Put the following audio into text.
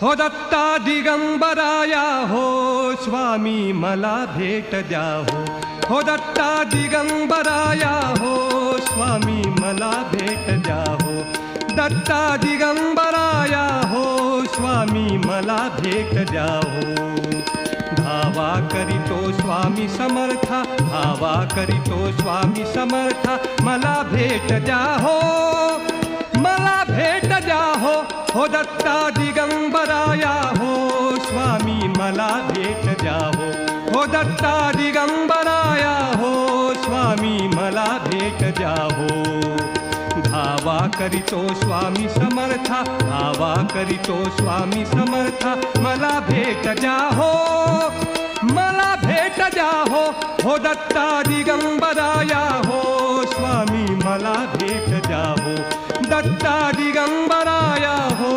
हो दत्ता दिगंबराया हो स्वामी मला भेट द्या हो दत्ता दिगंबराया हो स्वामी मला भेट द्या हो दत्ता दिगंबराया हो स्वामी मला भेट द्या हो धावा करीतो स्वामी समर्था धावा करीतो स्वामी समर्था मला भेट द्या मला भेट द्या हो दत्ता दिगंबराया हो स्वामी मला भेट द्या हो दत्ता दिगंबराया हो स्वामी मला भेट द्या धावा करीतो स्वामी समर्था धावा करीतो स्वामी समर्था मला भेट द्या मला भेट द्या हो दत्ता दिगंबराया हो स्वामी मला भेट द्या दत्ता दिगंबराया हो